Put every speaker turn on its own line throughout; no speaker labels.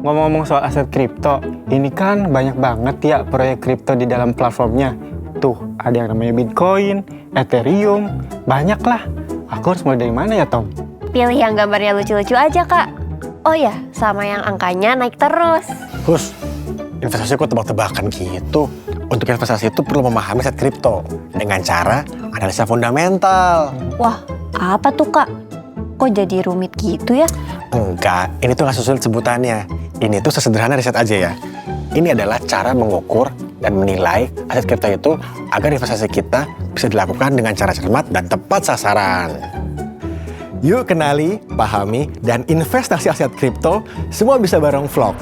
ngomong-ngomong soal aset kripto, ini kan banyak banget ya proyek kripto di dalam platformnya. Tuh, ada yang namanya Bitcoin, Ethereum, banyak lah. Aku harus mulai dari mana ya, Tom?
Pilih yang gambarnya lucu-lucu aja, Kak. Oh ya, sama yang angkanya naik terus.
Hus, investasi kok tebak-tebakan gitu. Untuk investasi itu perlu memahami aset kripto dengan cara analisa fundamental.
Wah, apa tuh, Kak? Kok jadi rumit gitu ya?
Enggak, ini tuh nggak susul sebutannya. Ini tuh sesederhana riset aja ya. Ini adalah cara mengukur dan menilai aset kripto itu agar investasi kita bisa dilakukan dengan cara cermat dan tepat sasaran. Yuk kenali, pahami, dan investasi aset kripto semua bisa bareng vlog.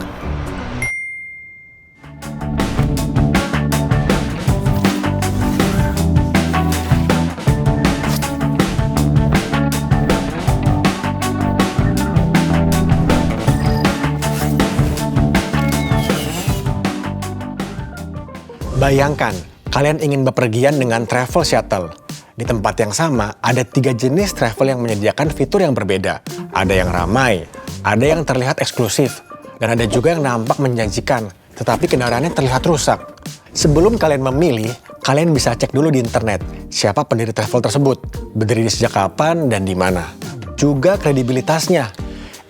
Bayangkan, kalian ingin bepergian dengan travel shuttle. Di tempat yang sama, ada 3 jenis travel yang menyediakan fitur yang berbeda. Ada yang ramai, ada yang terlihat eksklusif, dan ada juga yang nampak menjanjikan, tetapi kendaraannya terlihat rusak. Sebelum kalian memilih, kalian bisa cek dulu di internet siapa pendiri travel tersebut, berdiri sejak kapan dan di mana. Juga kredibilitasnya.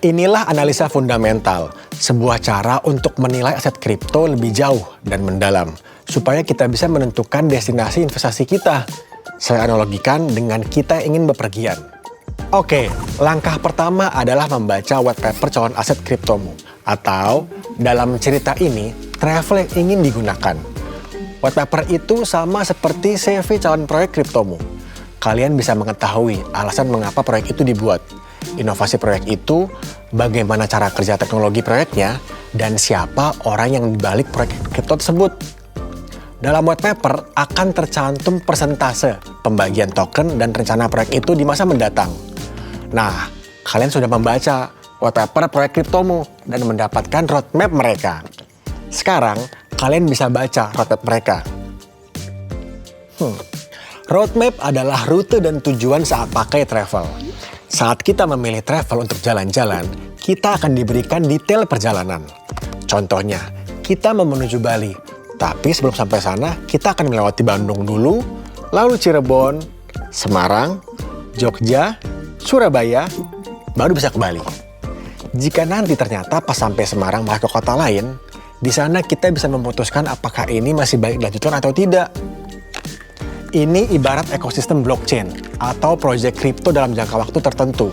Inilah analisa fundamental, sebuah cara untuk menilai aset kripto lebih jauh dan mendalam, supaya kita bisa menentukan destinasi investasi kita. Saya analogikan dengan kita ingin bepergian. Oke, langkah pertama adalah membaca white paper calon aset kriptomu. Atau, dalam cerita ini, travel yang ingin digunakan. White paper itu sama seperti CV calon proyek kriptomu. Kalian bisa mengetahui alasan mengapa proyek itu dibuat. Inovasi proyek itu, bagaimana cara kerja teknologi proyeknya, dan siapa orang yang dibalik proyek kripto tersebut. Dalam white paper akan tercantum persentase pembagian token dan rencana proyek itu di masa mendatang. Nah, kalian sudah membaca white paper proyek kriptomu dan mendapatkan roadmap mereka. Sekarang, kalian bisa baca roadmap mereka. Roadmap adalah rute dan tujuan saat pakai travel. Saat kita memilih travel untuk jalan-jalan, kita akan diberikan detail perjalanan. Contohnya, kita mau menuju Bali. Tapi sebelum sampai sana, kita akan melewati Bandung dulu, lalu Cirebon, Semarang, Jogja, Surabaya, baru bisa ke Bali. Jika nanti ternyata pas sampai Semarang malah ke kota lain, di sana kita bisa memutuskan apakah ini masih baik dilanjutkan atau tidak. Ini ibarat ekosistem blockchain atau proyek kripto dalam jangka waktu tertentu.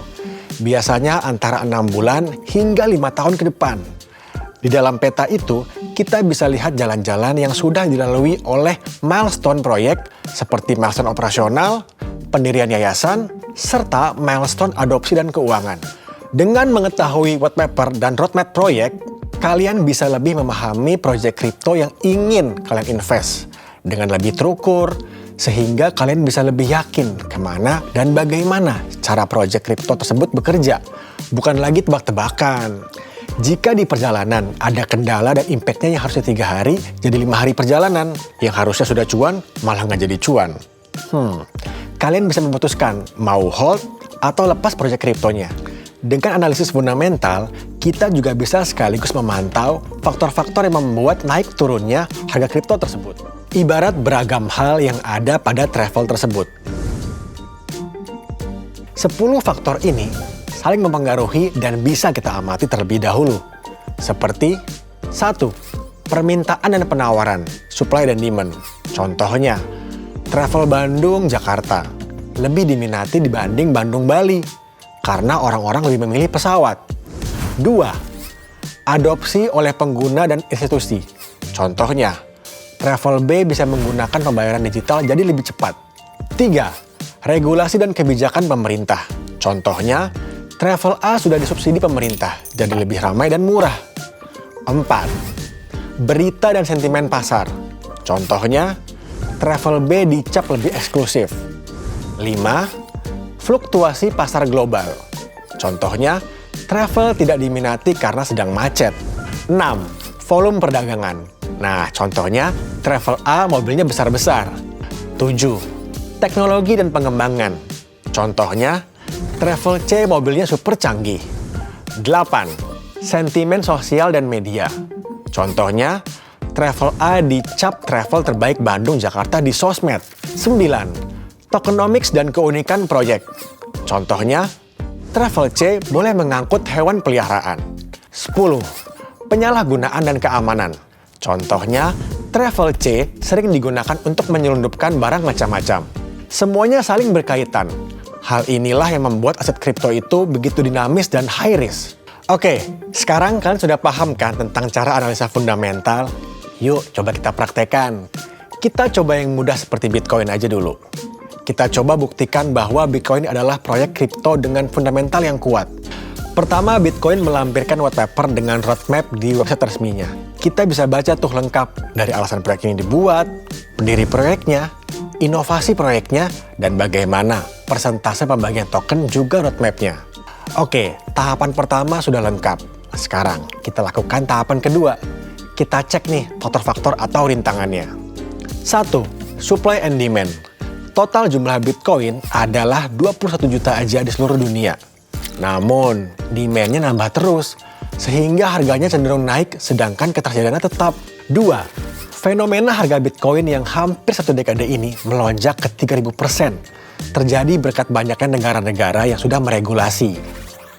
Biasanya antara 6 bulan hingga 5 tahun ke depan. Di dalam peta itu, kita bisa lihat jalan-jalan yang sudah dilalui oleh milestone proyek seperti milestone operasional, pendirian yayasan, serta milestone adopsi dan keuangan. Dengan mengetahui white paper dan roadmap proyek, kalian bisa lebih memahami proyek kripto yang ingin kalian invest dengan lebih terukur, sehingga kalian bisa lebih yakin kemana dan bagaimana cara proyek kripto tersebut bekerja. Bukan lagi tebak-tebakan. Jika di perjalanan ada kendala dan impactnya yang harusnya 3 hari, jadi 5 hari perjalanan. Yang harusnya sudah cuan, malah nggak jadi cuan. Kalian bisa memutuskan mau hold atau lepas proyek kriptonya. Dengan analisis fundamental, kita juga bisa sekaligus memantau faktor-faktor yang membuat naik turunnya harga kripto tersebut. Ibarat beragam hal yang ada pada travel tersebut. 10 faktor ini saling mempengaruhi dan bisa kita amati terlebih dahulu. Seperti 1. Permintaan dan penawaran, supply dan demand. Contohnya, travel Bandung-Jakarta lebih diminati dibanding Bandung-Bali karena orang-orang lebih memilih pesawat. 2. Adopsi oleh pengguna dan institusi. Contohnya, Travel B bisa menggunakan pembayaran digital jadi lebih cepat. 3. Regulasi dan kebijakan pemerintah. Contohnya, Travel A sudah disubsidi pemerintah, jadi lebih ramai dan murah. 4. Berita dan sentimen pasar. Contohnya, Travel B dicap lebih eksklusif. 5. Fluktuasi pasar global. Contohnya, travel tidak diminati karena sedang macet. 6. Volume perdagangan. Nah, contohnya, Travel A mobilnya besar-besar. 7. Teknologi dan pengembangan. Contohnya, Travel C mobilnya super canggih. 8. sentimen sosial dan media. Contohnya, Travel A dicap travel terbaik Bandung Jakarta di sosmed. 9. Tokenomics dan keunikan proyek. Contohnya, Travel C boleh mengangkut hewan peliharaan. 10. Penyalahgunaan dan keamanan. Contohnya, Travel C sering digunakan untuk menyelundupkan barang macam-macam. Semuanya saling berkaitan. Hal inilah yang membuat aset kripto itu begitu dinamis dan high risk. Oke, sekarang kalian sudah paham kan tentang cara analisa fundamental? Yuk, coba kita praktekkan. Kita coba yang mudah seperti Bitcoin aja dulu. Kita coba buktikan bahwa Bitcoin adalah proyek kripto dengan fundamental yang kuat. Pertama, Bitcoin melampirkan white paper dengan roadmap di website resminya. Kita bisa baca tuh lengkap dari alasan proyek ini dibuat, pendiri proyeknya, inovasi proyeknya, dan bagaimana persentase pembagian token juga roadmap-nya. Oke, tahapan pertama sudah lengkap. Sekarang kita lakukan tahapan kedua. Kita cek nih faktor-faktor atau rintangannya. 1. Supply and demand. Total jumlah Bitcoin adalah 21 juta aja di seluruh dunia. Namun, demand-nya nambah terus, sehingga harganya cenderung naik sedangkan ketersediaannya tetap. 2. Fenomena harga Bitcoin yang hampir 1 dekade ini melonjak ke 3.000%. Terjadi berkat banyaknya negara-negara yang sudah meregulasi.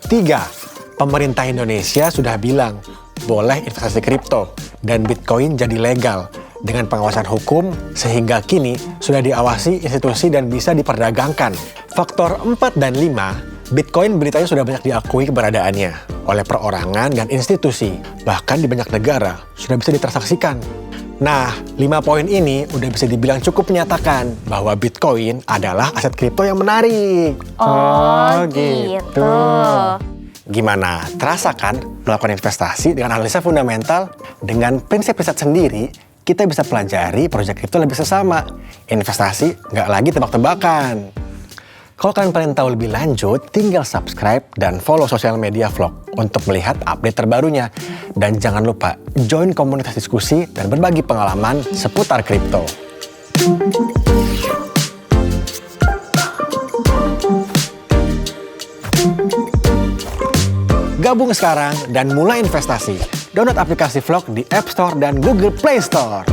3. Pemerintah Indonesia sudah bilang, boleh investasi kripto, dan Bitcoin jadi legal dengan pengawasan hukum sehingga kini sudah diawasi institusi dan bisa diperdagangkan. Faktor 4 dan 5, Bitcoin beritanya sudah banyak diakui keberadaannya oleh perorangan dan institusi, bahkan di banyak negara sudah bisa ditransaksikan. Nah, 5 poin ini udah bisa dibilang cukup menyatakan bahwa Bitcoin adalah aset kripto yang menarik.
Oh, gitu.
Gimana? Terasa kan melakukan investasi dengan analisa fundamental? Dengan prinsip riset sendiri, kita bisa pelajari proyek kripto lebih sesama. Investasi nggak lagi tebak-tebakan. Kalau kalian pengen tahu lebih lanjut, tinggal subscribe dan follow sosial media vlog untuk melihat update terbarunya. Dan jangan lupa join komunitas diskusi dan berbagi pengalaman seputar kripto. Gabung sekarang dan mulai investasi. Download aplikasi vlog di App Store dan Google Play Store.